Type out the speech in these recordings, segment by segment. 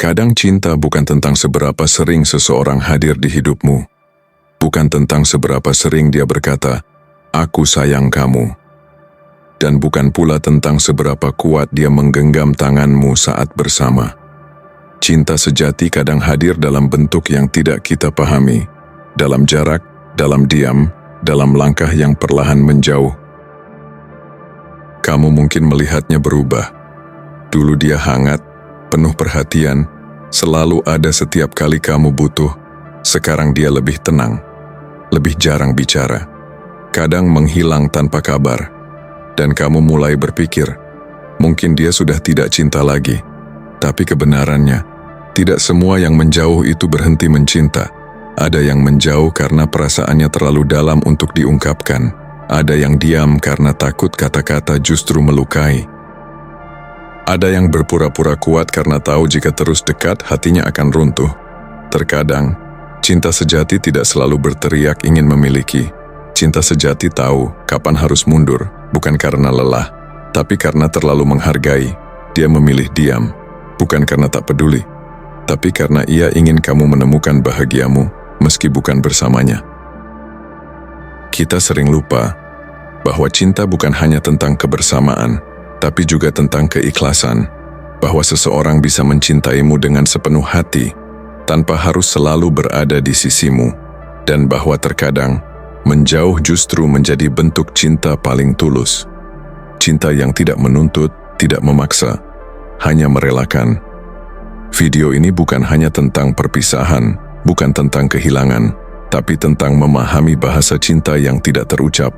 Kadang cinta bukan tentang seberapa sering seseorang hadir di hidupmu. Bukan tentang seberapa sering dia berkata, "Aku sayang kamu." Dan bukan pula tentang seberapa kuat dia menggenggam tanganmu saat bersama. Cinta sejati kadang hadir dalam bentuk yang tidak kita pahami, dalam jarak, dalam diam, dalam langkah yang perlahan menjauh. Kamu mungkin melihatnya berubah. Dulu dia hangat, penuh perhatian, selalu ada setiap kali kamu butuh. Sekarang dia lebih tenang, lebih jarang bicara, kadang menghilang tanpa kabar. Dan kamu mulai berpikir, mungkin dia sudah tidak cinta lagi. Tapi kebenarannya, tidak semua yang menjauh itu berhenti mencinta. Ada yang menjauh karena perasaannya terlalu dalam untuk diungkapkan. Ada yang diam karena takut kata-kata justru melukai. Ada yang berpura-pura kuat karena tahu jika terus dekat hatinya akan runtuh. Terkadang, cinta sejati tidak selalu berteriak ingin memiliki. Cinta sejati tahu kapan harus mundur, bukan karena lelah, tapi karena terlalu menghargai. Dia memilih diam, bukan karena tak peduli, tapi karena ia ingin kamu menemukan bahagiamu, meski bukan bersamanya. Kita sering lupa bahwa cinta bukan hanya tentang kebersamaan, tapi juga tentang keikhlasan, bahwa seseorang bisa mencintaimu dengan sepenuh hati, tanpa harus selalu berada di sisimu, dan bahwa terkadang, menjauh justru menjadi bentuk cinta paling tulus. Cinta yang tidak menuntut, tidak memaksa, hanya merelakan. Video ini bukan hanya tentang perpisahan, bukan tentang kehilangan, tapi tentang memahami bahasa cinta yang tidak terucap,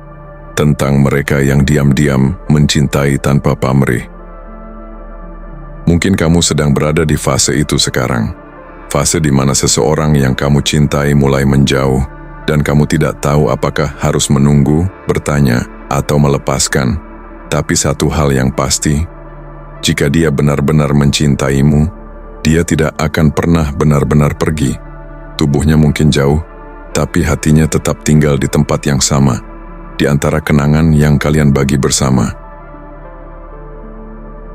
tentang mereka yang diam-diam mencintai tanpa pamrih. Mungkin kamu sedang berada di fase itu sekarang, fase di mana seseorang yang kamu cintai mulai menjauh, dan kamu tidak tahu apakah harus menunggu, bertanya, atau melepaskan. Tapi satu hal yang pasti, jika dia benar-benar mencintaimu, dia tidak akan pernah benar-benar pergi. Tubuhnya mungkin jauh, tapi hatinya tetap tinggal di tempat yang sama, di antara kenangan yang kalian bagi bersama.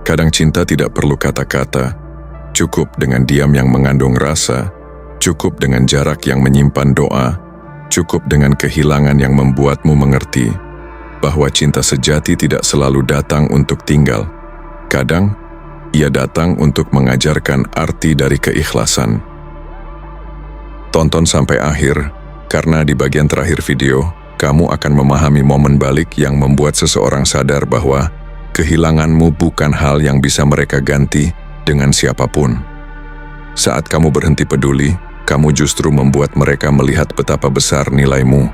Kadang cinta tidak perlu kata-kata, cukup dengan diam yang mengandung rasa, cukup dengan jarak yang menyimpan doa, cukup dengan kehilangan yang membuatmu mengerti bahwa cinta sejati tidak selalu datang untuk tinggal. Kadang, ia datang untuk mengajarkan arti dari keikhlasan. Tonton sampai akhir, karena di bagian terakhir video, kamu akan memahami momen balik yang membuat seseorang sadar bahwa kehilanganmu bukan hal yang bisa mereka ganti dengan siapapun. Saat kamu berhenti peduli, kamu justru membuat mereka melihat betapa besar nilaimu.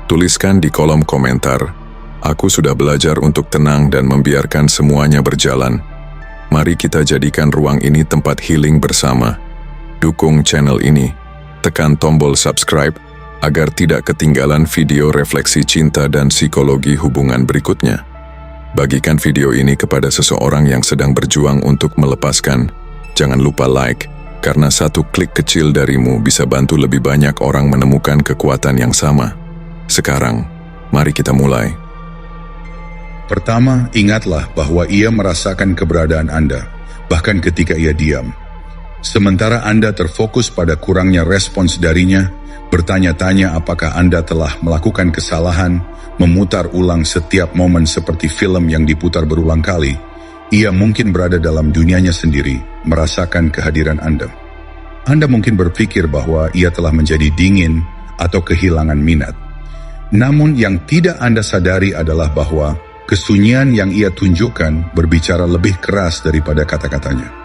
Tuliskan di kolom komentar, "Aku sudah belajar untuk tenang dan membiarkan semuanya berjalan." Mari kita jadikan ruang ini tempat healing bersama. Dukung channel ini. Tekan tombol subscribe agar tidak ketinggalan video refleksi cinta dan psikologi hubungan berikutnya. Bagikan video ini kepada seseorang yang sedang berjuang untuk melepaskan. Jangan lupa like, karena satu klik kecil darimu bisa bantu lebih banyak orang menemukan kekuatan yang sama. Sekarang, mari kita mulai. Pertama, ingatlah bahwa ia merasakan keberadaan Anda, bahkan ketika ia diam. Sementara Anda terfokus pada kurangnya respons darinya, bertanya-tanya apakah Anda telah melakukan kesalahan, memutar ulang setiap momen seperti film yang diputar berulang kali, ia mungkin berada dalam dunianya sendiri, merasakan kehadiran Anda. Anda mungkin berpikir bahwa ia telah menjadi dingin atau kehilangan minat. Namun yang tidak Anda sadari adalah bahwa kesunyian yang ia tunjukkan berbicara lebih keras daripada kata-katanya.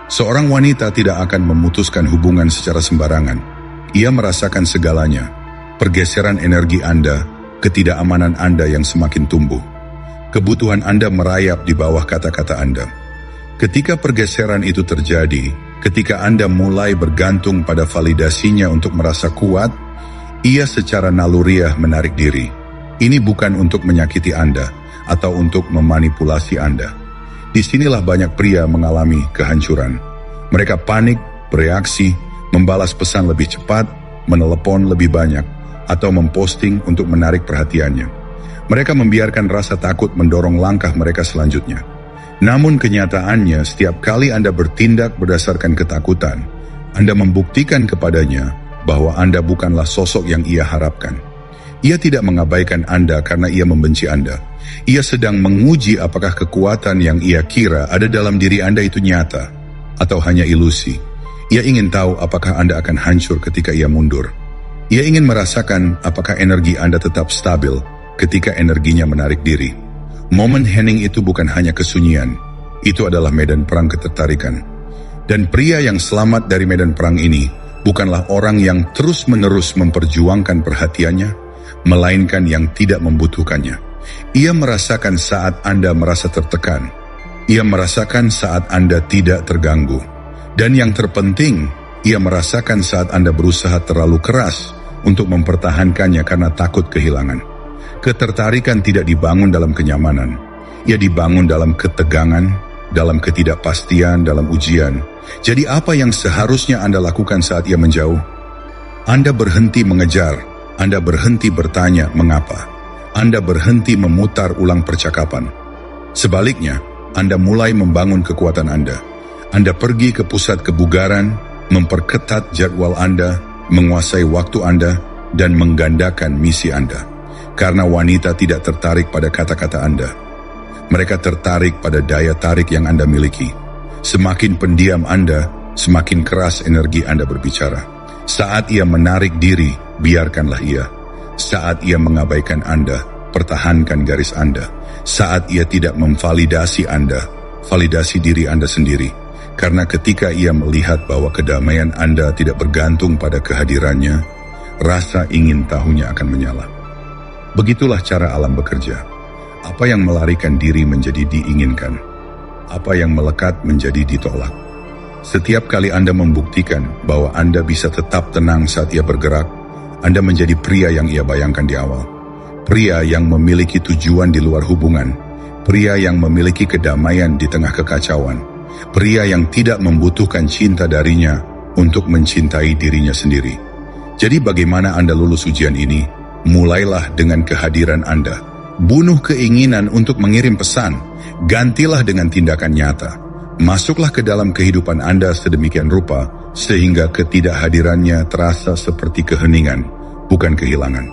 Seorang wanita tidak akan memutuskan hubungan secara sembarangan. Ia merasakan segalanya, pergeseran energi Anda, ketidakamanan Anda yang semakin tumbuh. Kebutuhan Anda merayap di bawah kata-kata Anda. Ketika pergeseran itu terjadi, ketika Anda mulai bergantung pada validasinya untuk merasa kuat, ia secara naluriah menarik diri. Ini bukan untuk menyakiti Anda atau untuk memanipulasi Anda. Disinilah banyak pria mengalami kehancuran. Mereka panik, bereaksi, membalas pesan lebih cepat, menelepon lebih banyak, atau memposting untuk menarik perhatiannya. Mereka membiarkan rasa takut mendorong langkah mereka selanjutnya. Namun kenyataannya, setiap kali Anda bertindak berdasarkan ketakutan, Anda membuktikan kepadanya bahwa Anda bukanlah sosok yang ia harapkan. Ia tidak mengabaikan Anda karena ia membenci Anda. Ia sedang menguji apakah kekuatan yang ia kira ada dalam diri Anda itu nyata atau hanya ilusi. Ia ingin tahu apakah Anda akan hancur ketika ia mundur. Ia ingin merasakan apakah energi Anda tetap stabil ketika energinya menarik diri. Momen hening itu bukan hanya kesunyian, itu adalah medan perang ketertarikan. Dan pria yang selamat dari medan perang ini bukanlah orang yang terus-menerus memperjuangkan perhatiannya, melainkan yang tidak membutuhkannya. Ia merasakan saat Anda merasa tertekan. Ia merasakan saat Anda tidak terganggu. Dan yang terpenting, ia merasakan saat Anda berusaha terlalu keras untuk mempertahankannya karena takut kehilangan. Ketertarikan tidak dibangun dalam kenyamanan. Ia dibangun dalam ketegangan, dalam ketidakpastian, dalam ujian. Jadi apa yang seharusnya Anda lakukan saat ia menjauh? Anda berhenti mengejar. Anda berhenti bertanya mengapa. Anda berhenti memutar ulang percakapan. Sebaliknya, Anda mulai membangun kekuatan Anda. Anda pergi ke pusat kebugaran, memperketat jadwal Anda, menguasai waktu Anda, dan menggandakan misi Anda. Karena wanita tidak tertarik pada kata-kata Anda. Mereka tertarik pada daya tarik yang Anda miliki. Semakin pendiam Anda, semakin keras energi Anda berbicara. Saat ia menarik diri, biarkanlah ia. Saat ia mengabaikan Anda, pertahankan garis Anda. Saat ia tidak memvalidasi Anda, validasi diri Anda sendiri. Karena ketika ia melihat bahwa kedamaian Anda tidak bergantung pada kehadirannya, rasa ingin tahunya akan menyala. Begitulah cara alam bekerja. Apa yang melarikan diri menjadi diinginkan. Apa yang melekat menjadi ditolak. Setiap kali Anda membuktikan bahwa Anda bisa tetap tenang saat ia bergerak, Anda menjadi pria yang ia bayangkan di awal. Pria yang memiliki tujuan di luar hubungan. Pria yang memiliki kedamaian di tengah kekacauan. Pria yang tidak membutuhkan cinta darinya untuk mencintai dirinya sendiri. Jadi bagaimana Anda lulus ujian ini? Mulailah dengan kehadiran Anda. Bunuh keinginan untuk mengirim pesan. Gantilah dengan tindakan nyata. Masuklah ke dalam kehidupan Anda sedemikian rupa, sehingga ketidakhadirannya terasa seperti keheningan, bukan kehilangan.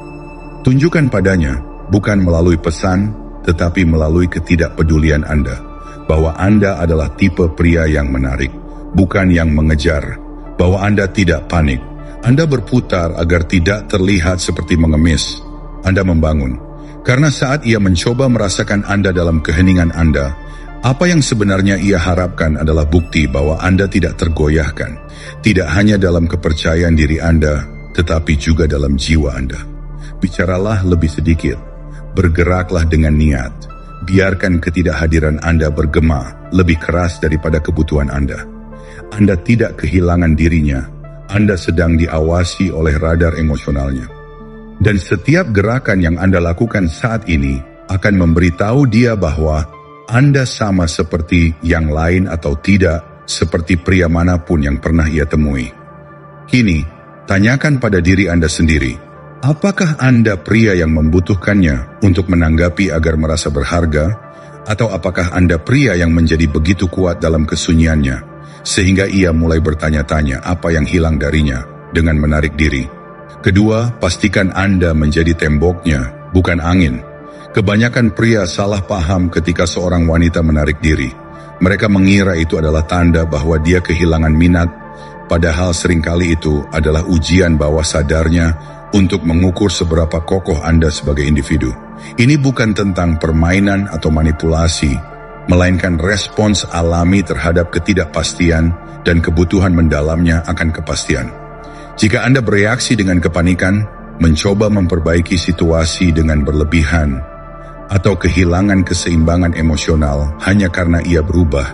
Tunjukkan padanya, bukan melalui pesan, tetapi melalui ketidakpedulian Anda, bahwa Anda adalah tipe pria yang menarik, bukan yang mengejar, bahwa Anda tidak panik. Anda berputar agar tidak terlihat seperti mengemis. Anda membangun. Karena saat ia mencoba merasakan Anda dalam keheningan Anda, apa yang sebenarnya ia harapkan adalah bukti bahwa Anda tidak tergoyahkan. Tidak hanya dalam kepercayaan diri Anda, tetapi juga dalam jiwa Anda. Bicaralah lebih sedikit. Bergeraklah dengan niat. Biarkan ketidakhadiran Anda bergema lebih keras daripada kebutuhan Anda. Anda tidak kehilangan dirinya. Anda sedang diawasi oleh radar emosionalnya. Dan setiap gerakan yang Anda lakukan saat ini akan memberitahu dia bahwa Anda sama seperti yang lain atau tidak, seperti pria manapun yang pernah ia temui. Kini, tanyakan pada diri Anda sendiri, apakah Anda pria yang membutuhkannya untuk menanggapi agar merasa berharga, atau apakah Anda pria yang menjadi begitu kuat dalam kesunyiannya, sehingga ia mulai bertanya-tanya apa yang hilang darinya dengan menarik diri. Kedua, pastikan Anda menjadi temboknya, bukan angin. Kebanyakan pria salah paham ketika seorang wanita menarik diri. Mereka mengira itu adalah tanda bahwa dia kehilangan minat, padahal seringkali itu adalah ujian bawah sadarnya untuk mengukur seberapa kokoh Anda sebagai individu. Ini bukan tentang permainan atau manipulasi, melainkan respons alami terhadap ketidakpastian dan kebutuhan mendalamnya akan kepastian. Jika Anda bereaksi dengan kepanikan, mencoba memperbaiki situasi dengan berlebihan, atau kehilangan keseimbangan emosional hanya karena ia berubah,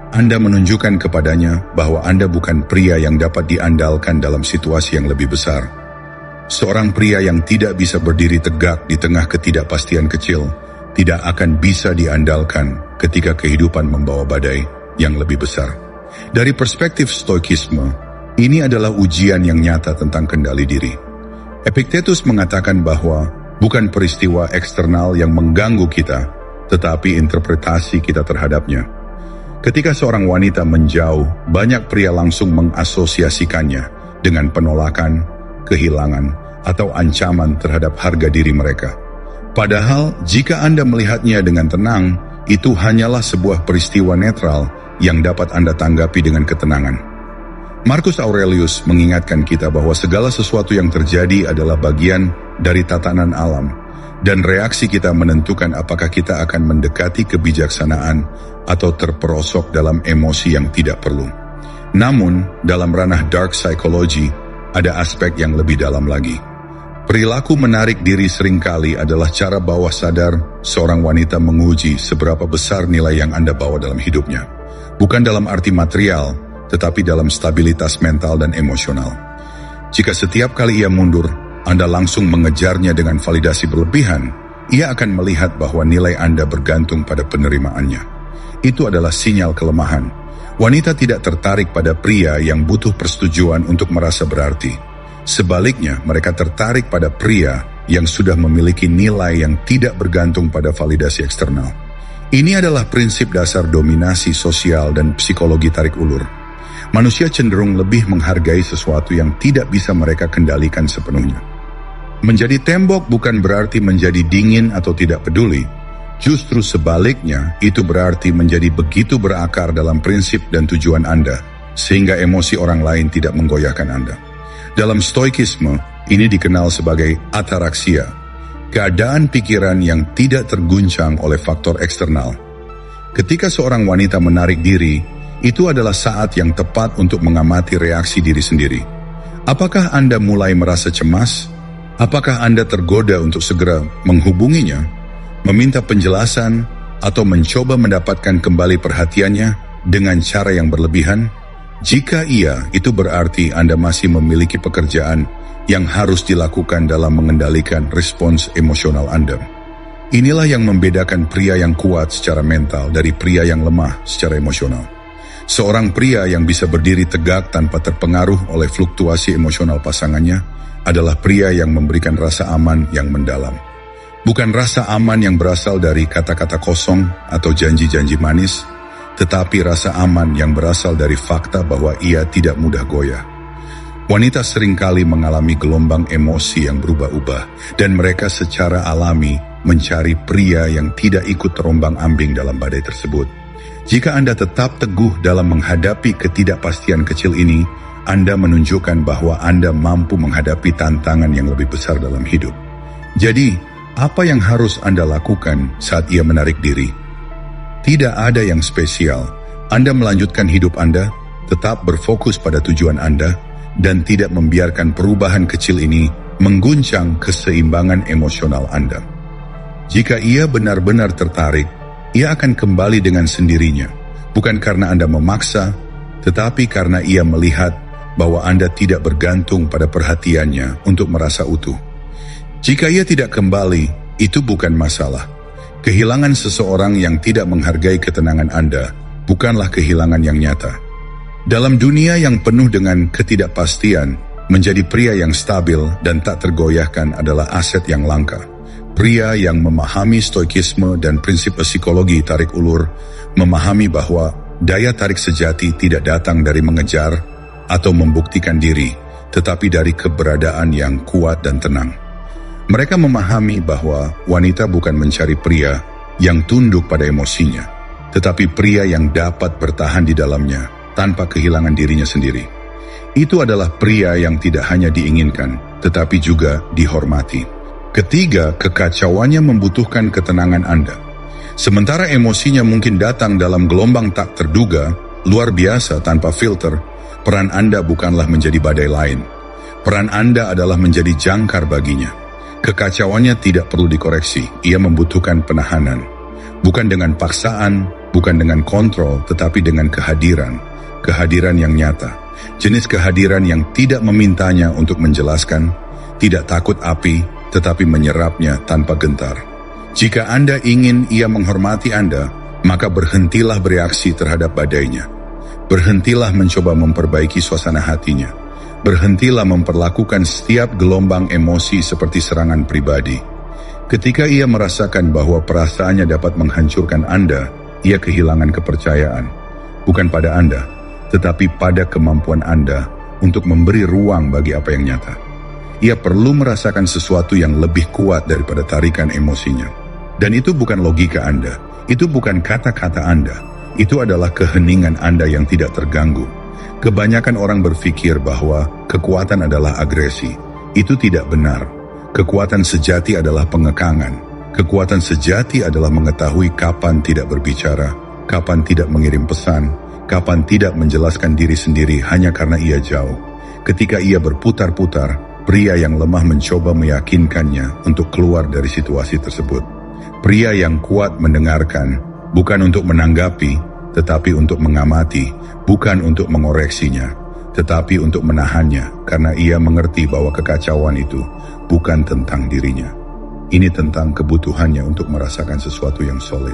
Anda menunjukkan kepadanya bahwa Anda bukan pria yang dapat diandalkan dalam situasi yang lebih besar. Seorang pria yang tidak bisa berdiri tegak di tengah ketidakpastian kecil, tidak akan bisa diandalkan ketika kehidupan membawa badai yang lebih besar. Dari perspektif stoikisme, ini adalah ujian yang nyata tentang kendali diri. Epictetus mengatakan bahwa bukan peristiwa eksternal yang mengganggu kita, tetapi interpretasi kita terhadapnya. Ketika seorang wanita menjauh, banyak pria langsung mengasosiasikannya dengan penolakan, kehilangan, atau ancaman terhadap harga diri mereka. Padahal, jika Anda melihatnya dengan tenang, itu hanyalah sebuah peristiwa netral yang dapat Anda tanggapi dengan ketenangan. Marcus Aurelius mengingatkan kita bahwa segala sesuatu yang terjadi adalah bagian dari tatanan alam, dan reaksi kita menentukan apakah kita akan mendekati kebijaksanaan atau terperosok dalam emosi yang tidak perlu. Namun, dalam ranah dark psychology, ada aspek yang lebih dalam lagi. Perilaku menarik diri seringkali adalah cara bawah sadar seorang wanita menguji seberapa besar nilai yang Anda bawa dalam hidupnya. Bukan dalam arti material, tetapi dalam stabilitas mental dan emosional. Jika setiap kali ia mundur, Anda langsung mengejarnya dengan validasi berlebihan, ia akan melihat bahwa nilai Anda bergantung pada penerimaannya. Itu adalah sinyal kelemahan. Wanita tidak tertarik pada pria yang butuh persetujuan untuk merasa berarti. Sebaliknya, mereka tertarik pada pria yang sudah memiliki nilai yang tidak bergantung pada validasi eksternal. Ini adalah prinsip dasar dominasi sosial dan psikologi tarik ulur. Manusia cenderung lebih menghargai sesuatu yang tidak bisa mereka kendalikan sepenuhnya. Menjadi tembok bukan berarti menjadi dingin atau tidak peduli. Justru sebaliknya, itu berarti menjadi begitu berakar dalam prinsip dan tujuan Anda, sehingga emosi orang lain tidak menggoyahkan Anda. Dalam stoikisme, ini dikenal sebagai ataraksia, keadaan pikiran yang tidak terguncang oleh faktor eksternal. Ketika seorang wanita menarik diri, itu adalah saat yang tepat untuk mengamati reaksi diri sendiri. Apakah Anda mulai merasa cemas? Apakah Anda tergoda untuk segera menghubunginya, meminta penjelasan, atau mencoba mendapatkan kembali perhatiannya dengan cara yang berlebihan? Jika iya, itu berarti Anda masih memiliki pekerjaan yang harus dilakukan dalam mengendalikan respons emosional Anda. Inilah yang membedakan pria yang kuat secara mental dari pria yang lemah secara emosional. Seorang pria yang bisa berdiri tegak tanpa terpengaruh oleh fluktuasi emosional pasangannya adalah pria yang memberikan rasa aman yang mendalam. Bukan rasa aman yang berasal dari kata-kata kosong atau janji-janji manis, tetapi rasa aman yang berasal dari fakta bahwa ia tidak mudah goyah. Wanita seringkali mengalami gelombang emosi yang berubah-ubah, dan mereka secara alami mencari pria yang tidak ikut terombang-ambing dalam badai tersebut. Jika Anda tetap teguh dalam menghadapi ketidakpastian kecil ini, Anda menunjukkan bahwa Anda mampu menghadapi tantangan yang lebih besar dalam hidup. Jadi, apa yang harus Anda lakukan saat ia menarik diri? Tidak ada yang spesial. Anda melanjutkan hidup Anda, tetap berfokus pada tujuan Anda, dan tidak membiarkan perubahan kecil ini mengguncang keseimbangan emosional Anda. Jika ia benar-benar tertarik, ia akan kembali dengan sendirinya, bukan karena Anda memaksa, tetapi karena ia melihat bahwa Anda tidak bergantung pada perhatiannya untuk merasa utuh. Jika ia tidak kembali, itu bukan masalah. Kehilangan seseorang yang tidak menghargai ketenangan Anda bukanlah kehilangan yang nyata. Dalam dunia yang penuh dengan ketidakpastian, menjadi pria yang stabil dan tak tergoyahkan adalah aset yang langka. Pria yang memahami stoikisme dan prinsip psikologi tarik ulur, memahami bahwa daya tarik sejati tidak datang dari mengejar atau membuktikan diri, tetapi dari keberadaan yang kuat dan tenang. Mereka memahami bahwa wanita bukan mencari pria yang tunduk pada emosinya, tetapi pria yang dapat bertahan di dalamnya tanpa kehilangan dirinya sendiri. Itu adalah pria yang tidak hanya diinginkan, tetapi juga dihormati. Ketiga, kekacauannya membutuhkan ketenangan Anda. Sementara emosinya mungkin datang dalam gelombang tak terduga, luar biasa tanpa filter, peran Anda bukanlah menjadi badai lain. Peran Anda adalah menjadi jangkar baginya. Kekacauannya tidak perlu dikoreksi, ia membutuhkan penahanan. Bukan dengan paksaan, bukan dengan kontrol, tetapi dengan kehadiran. Kehadiran yang nyata. Jenis kehadiran yang tidak memintanya untuk menjelaskan, tidak takut api, tetapi menyerapnya tanpa gentar. Jika Anda ingin ia menghormati Anda, maka berhentilah bereaksi terhadap badainya. Berhentilah mencoba memperbaiki suasana hatinya. Berhentilah memperlakukan setiap gelombang emosi seperti serangan pribadi. Ketika ia merasakan bahwa perasaannya dapat menghancurkan Anda, ia kehilangan kepercayaan. bukan pada Anda, tetapi pada kemampuan Anda untuk memberi ruang bagi apa yang nyata. Ia perlu merasakan sesuatu yang lebih kuat daripada tarikan emosinya. Dan itu bukan logika Anda, itu bukan kata-kata Anda, itu adalah keheningan Anda yang tidak terganggu. Kebanyakan orang berpikir bahwa kekuatan adalah agresi. Itu tidak benar. Kekuatan sejati adalah pengekangan. Kekuatan sejati adalah mengetahui kapan tidak berbicara, kapan tidak mengirim pesan, kapan tidak menjelaskan diri sendiri hanya karena ia jauh. Ketika ia berputar-putar, pria yang lemah mencoba meyakinkannya untuk keluar dari situasi tersebut. Pria yang kuat mendengarkan, bukan untuk menanggapi, tetapi untuk mengamati, bukan untuk mengoreksinya, tetapi untuk menahannya, karena ia mengerti bahwa kekacauan itu bukan tentang dirinya. Ini tentang kebutuhannya untuk merasakan sesuatu yang solid.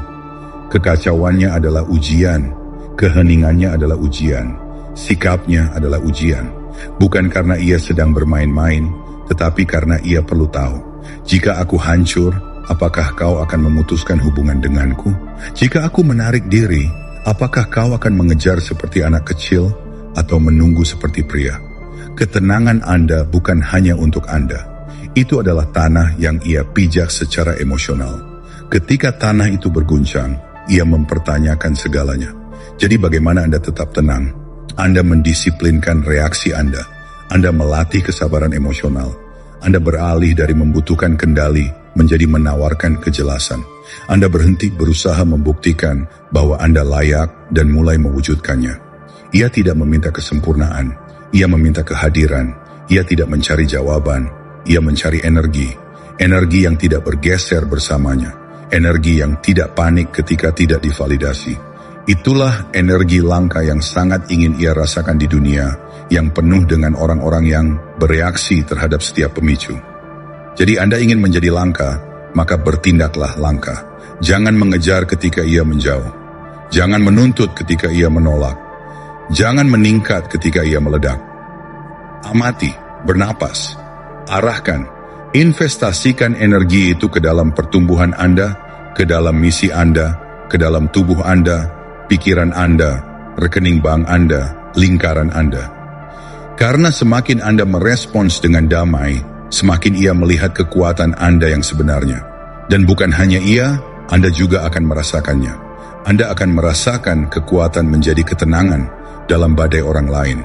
Kekacauannya adalah ujian, keheningannya adalah ujian, sikapnya adalah ujian. Bukan karena ia sedang bermain-main, tetapi karena ia perlu tahu, jika aku hancur, apakah kau akan memutuskan hubungan denganku? Jika aku menarik diri, apakah kau akan mengejar seperti anak kecil atau menunggu seperti pria? Ketenangan Anda bukan hanya untuk Anda. Itu adalah tanah yang ia pijak secara emosional. Ketika tanah itu berguncang, ia mempertanyakan segalanya. Jadi bagaimana Anda tetap tenang? Anda mendisiplinkan reaksi Anda. Anda melatih kesabaran emosional. Anda beralih dari membutuhkan kendali menjadi menawarkan kejelasan. Anda berhenti berusaha membuktikan bahwa Anda layak dan mulai mewujudkannya. Ia tidak meminta kesempurnaan. Ia meminta kehadiran. Ia tidak mencari jawaban. Ia mencari energi. Energi yang tidak bergeser bersamanya. Energi yang tidak panik ketika tidak divalidasi. Itulah energi langka yang sangat ingin ia rasakan di dunia, yang penuh dengan orang-orang yang bereaksi terhadap setiap pemicu. Jadi Anda ingin menjadi langka, maka bertindaklah langka. Jangan mengejar ketika ia menjauh. Jangan menuntut ketika ia menolak. Jangan meningkat ketika ia meledak. Amati, bernapas, arahkan, investasikan energi itu ke dalam pertumbuhan Anda, ke dalam misi Anda, ke dalam tubuh Anda, pikiran Anda, rekening bank Anda, lingkaran Anda. Karena semakin Anda merespons dengan damai, semakin ia melihat kekuatan Anda yang sebenarnya. Dan bukan hanya ia, Anda juga akan merasakannya. Anda akan merasakan kekuatan menjadi ketenangan dalam badai orang lain.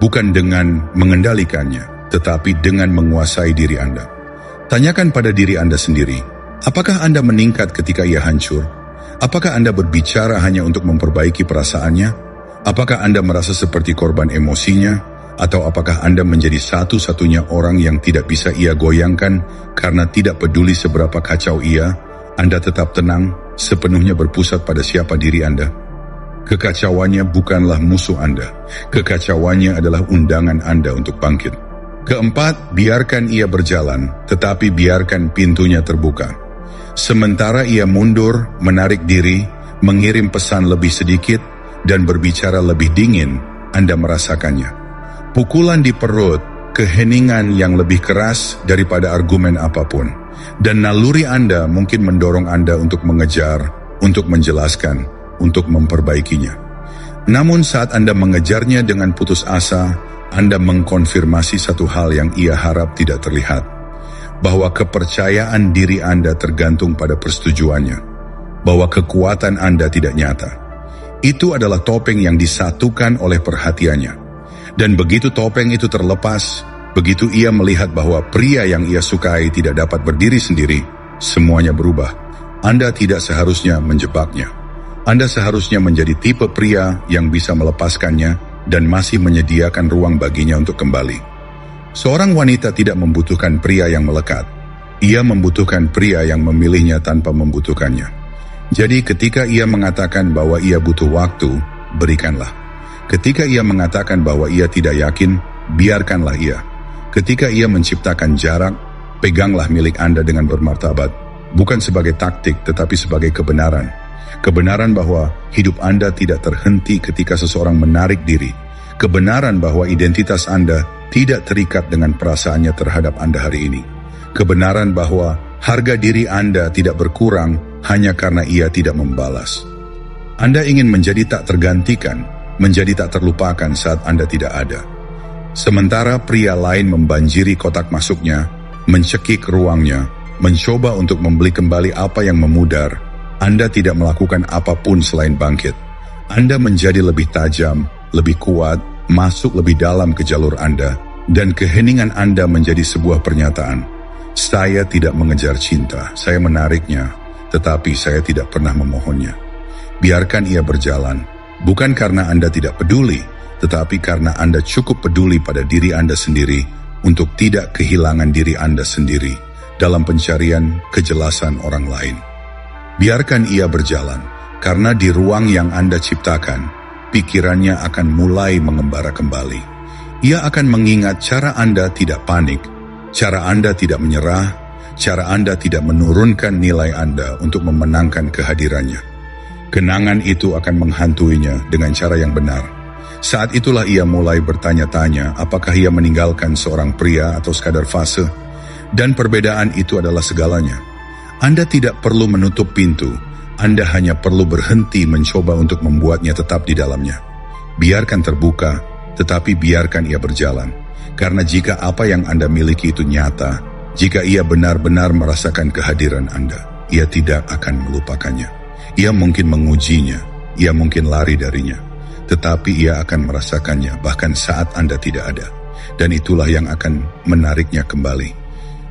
Bukan dengan mengendalikannya, tetapi dengan menguasai diri Anda. Tanyakan pada diri Anda sendiri, apakah Anda meningkat ketika ia hancur? Apakah Anda berbicara hanya untuk memperbaiki perasaannya? Apakah Anda merasa seperti korban emosinya? Atau apakah Anda menjadi satu-satunya orang yang tidak bisa ia goyangkan karena tidak peduli seberapa kacau ia? Anda tetap tenang, sepenuhnya berpusat pada siapa diri Anda. Kekacauannya bukanlah musuh Anda. Kekacauannya adalah undangan Anda untuk bangkit. Keempat, biarkan ia berjalan, tetapi biarkan pintunya terbuka. Sementara ia mundur, menarik diri, mengirim pesan lebih sedikit, dan berbicara lebih dingin, Anda merasakannya. Pukulan di perut, keheningan yang lebih keras daripada argumen apapun. Dan naluri Anda mungkin mendorong Anda untuk mengejar, untuk menjelaskan, untuk memperbaikinya. Namun saat Anda mengejarnya dengan putus asa, Anda mengkonfirmasi satu hal yang ia harap tidak terlihat. Bahwa kepercayaan diri Anda tergantung pada persetujuannya. Bahwa kekuatan Anda tidak nyata. Itu adalah topeng yang disatukan oleh perhatiannya. Dan begitu topeng itu terlepas, begitu ia melihat bahwa pria yang ia sukai tidak dapat berdiri sendiri, semuanya berubah. Anda tidak seharusnya menjebaknya. Anda seharusnya menjadi tipe pria yang bisa melepaskannya dan masih menyediakan ruang baginya untuk kembali. Seorang wanita tidak membutuhkan pria yang melekat. Ia membutuhkan pria yang memilihnya tanpa membutuhkannya. Jadi ketika ia mengatakan bahwa ia butuh waktu, berikanlah. Ketika ia mengatakan bahwa ia tidak yakin, biarkanlah ia. Ketika ia menciptakan jarak, peganglah milik Anda dengan bermartabat. Bukan sebagai taktik, tetapi sebagai kebenaran. Kebenaran bahwa hidup Anda tidak terhenti ketika seseorang menarik diri. Kebenaran bahwa identitas Anda tidak terikat dengan perasaannya terhadap Anda hari ini. Kebenaran bahwa harga diri Anda tidak berkurang hanya karena ia tidak membalas. Anda ingin menjadi tak tergantikan, menjadi tak terlupakan saat Anda tidak ada. Sementara pria lain membanjiri kotak masuknya, mencekik ruangnya, mencoba untuk membeli kembali apa yang memudar, Anda tidak melakukan apapun selain bangkit. Anda menjadi lebih tajam, lebih kuat, masuk lebih dalam ke jalur Anda, dan keheningan Anda menjadi sebuah pernyataan. Saya tidak mengejar cinta, saya menariknya, tetapi saya tidak pernah memohonnya. Biarkan ia berjalan, bukan karena Anda tidak peduli, tetapi karena Anda cukup peduli pada diri Anda sendiri untuk tidak kehilangan diri Anda sendiri dalam pencarian kejelasan orang lain. Biarkan ia berjalan, karena di ruang yang Anda ciptakan, pikirannya akan mulai mengembara kembali. Ia akan mengingat cara Anda tidak panik, cara Anda tidak menyerah, cara Anda tidak menurunkan nilai Anda untuk memenangkan kehadirannya. Kenangan itu akan menghantuinya dengan cara yang benar. Saat itulah ia mulai bertanya-tanya apakah ia meninggalkan seorang pria atau sekadar fase. Dan perbedaan itu adalah segalanya. Anda tidak perlu menutup pintu, Anda hanya perlu berhenti mencoba untuk membuatnya tetap di dalamnya. Biarkan terbuka, tetapi biarkan ia berjalan. Karena jika apa yang Anda miliki itu nyata, jika ia benar-benar merasakan kehadiran Anda, ia tidak akan melupakannya. Ia mungkin mengujinya, ia mungkin lari darinya, tetapi ia akan merasakannya bahkan saat Anda tidak ada. Dan itulah yang akan menariknya kembali.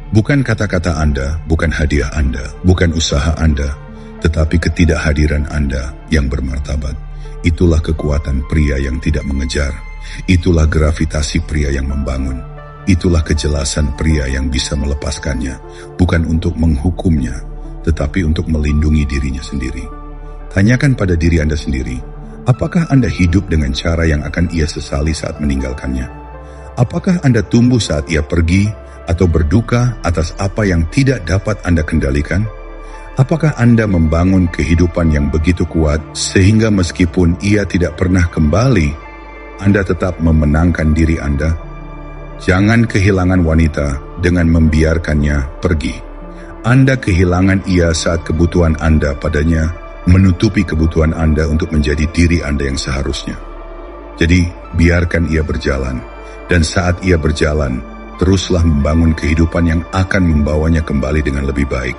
Bukan kata-kata Anda, bukan hadiah Anda, bukan usaha Anda, tetapi ketidakhadiran Anda yang bermartabat. Itulah kekuatan pria yang tidak mengejar. Itulah gravitasi pria yang membangun. Itulah kejelasan pria yang bisa melepaskannya, bukan untuk menghukumnya, tetapi untuk melindungi dirinya sendiri. Tanyakan pada diri Anda sendiri, apakah Anda hidup dengan cara yang akan ia sesali saat meninggalkannya? Apakah Anda tumbuh saat ia pergi atau berduka atas apa yang tidak dapat Anda kendalikan? Apakah Anda membangun kehidupan yang begitu kuat sehingga meskipun ia tidak pernah kembali, Anda tetap memenangkan diri Anda? Jangan kehilangan wanita dengan membiarkannya pergi. Anda kehilangan ia saat kebutuhan Anda padanya menutupi kebutuhan Anda untuk menjadi diri Anda yang seharusnya. Jadi, biarkan ia berjalan. Dan saat ia berjalan, teruslah membangun kehidupan yang akan membawanya kembali dengan lebih baik.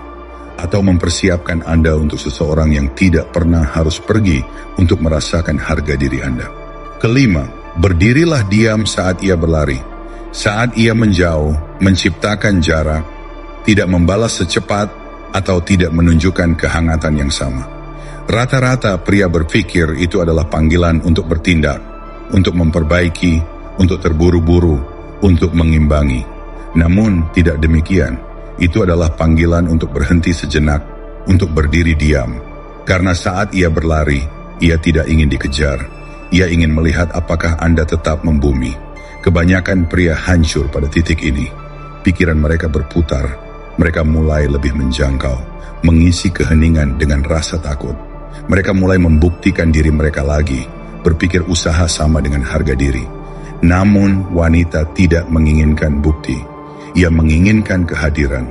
Atau mempersiapkan Anda untuk seseorang yang tidak pernah harus pergi untuk merasakan harga diri Anda. Kelima, berdirilah diam saat ia berlari. Saat ia menjauh, menciptakan jarak, tidak membalas secepat, atau tidak menunjukkan kehangatan yang sama. Rata-rata pria berpikir itu adalah panggilan untuk bertindak, untuk memperbaiki, untuk terburu-buru, untuk mengimbangi. Namun tidak demikian. Itu adalah panggilan untuk berhenti sejenak, untuk berdiri diam. Karena saat ia berlari, ia tidak ingin dikejar. Ia ingin melihat apakah Anda tetap membumi. Kebanyakan pria hancur pada titik ini. Pikiran mereka berputar. Mereka mulai lebih menjangkau, mengisi keheningan dengan rasa takut. Mereka mulai membuktikan diri mereka lagi, berpikir usaha sama dengan harga diri. Namun wanita tidak menginginkan bukti. Ia menginginkan kehadiran.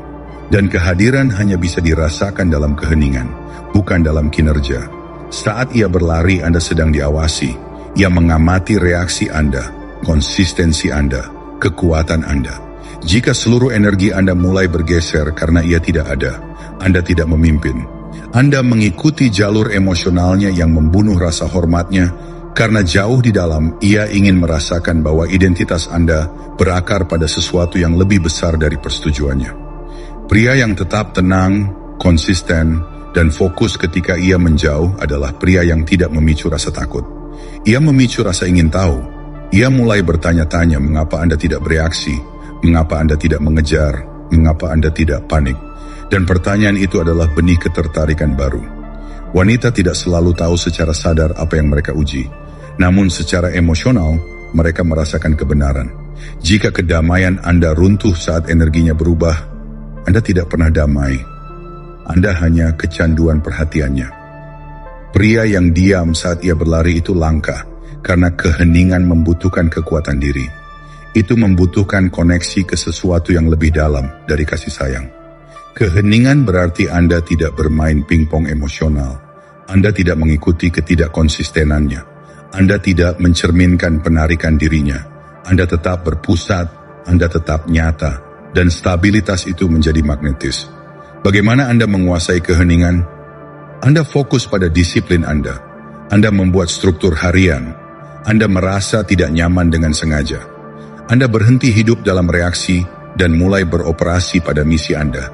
Dan kehadiran hanya bisa dirasakan dalam keheningan, bukan dalam kinerja. Saat ia berlari, Anda sedang diawasi. Ia mengamati reaksi Anda, konsistensi Anda, kekuatan Anda. Jika seluruh energi Anda mulai bergeser karena ia tidak ada, Anda tidak memimpin. Anda mengikuti jalur emosionalnya yang membunuh rasa hormatnya, karena jauh di dalam ia ingin merasakan bahwa identitas Anda berakar pada sesuatu yang lebih besar dari persetujuannya. Pria yang tetap tenang, konsisten, dan fokus ketika ia menjauh adalah pria yang tidak memicu rasa takut. Ia memicu rasa ingin tahu. Ia mulai bertanya-tanya mengapa Anda tidak bereaksi, mengapa Anda tidak mengejar, mengapa Anda tidak panik. Dan pertanyaan itu adalah benih ketertarikan baru. Wanita tidak selalu tahu secara sadar apa yang mereka uji. Namun secara emosional, mereka merasakan kebenaran. Jika kedamaian Anda runtuh saat energinya berubah, Anda tidak pernah damai. Anda hanya kecanduan perhatiannya. Pria yang diam saat ia berlari itu langka, karena keheningan membutuhkan kekuatan diri. Itu membutuhkan koneksi ke sesuatu yang lebih dalam dari kasih sayang. Keheningan berarti Anda tidak bermain pingpong emosional. Anda tidak mengikuti ketidakkonsistenannya. Anda tidak mencerminkan penarikan dirinya. Anda tetap berpusat, Anda tetap nyata, dan stabilitas itu menjadi magnetis. Bagaimana Anda menguasai keheningan? Anda fokus pada disiplin Anda. Anda membuat struktur harian. Anda merasa tidak nyaman dengan sengaja. Anda berhenti hidup dalam reaksi dan mulai beroperasi pada misi Anda.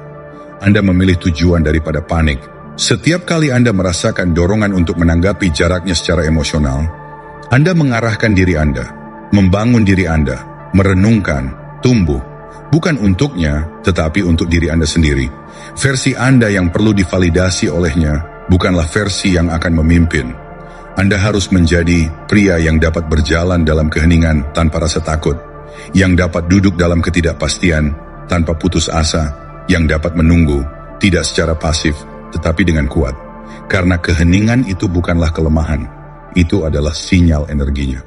Anda memilih tujuan daripada panik. Setiap kali Anda merasakan dorongan untuk menanggapi jaraknya secara emosional, Anda mengarahkan diri Anda, membangun diri Anda, merenungkan, tumbuh, bukan untuknya, tetapi untuk diri Anda sendiri. Versi Anda yang perlu divalidasi olehnya, bukanlah versi yang akan memimpin. Anda harus menjadi pria yang dapat berjalan dalam keheningan tanpa rasa takut, yang dapat duduk dalam ketidakpastian tanpa putus asa, yang dapat menunggu, tidak secara pasif, tetapi dengan kuat. Karena keheningan itu bukanlah kelemahan, itu adalah sinyal energinya.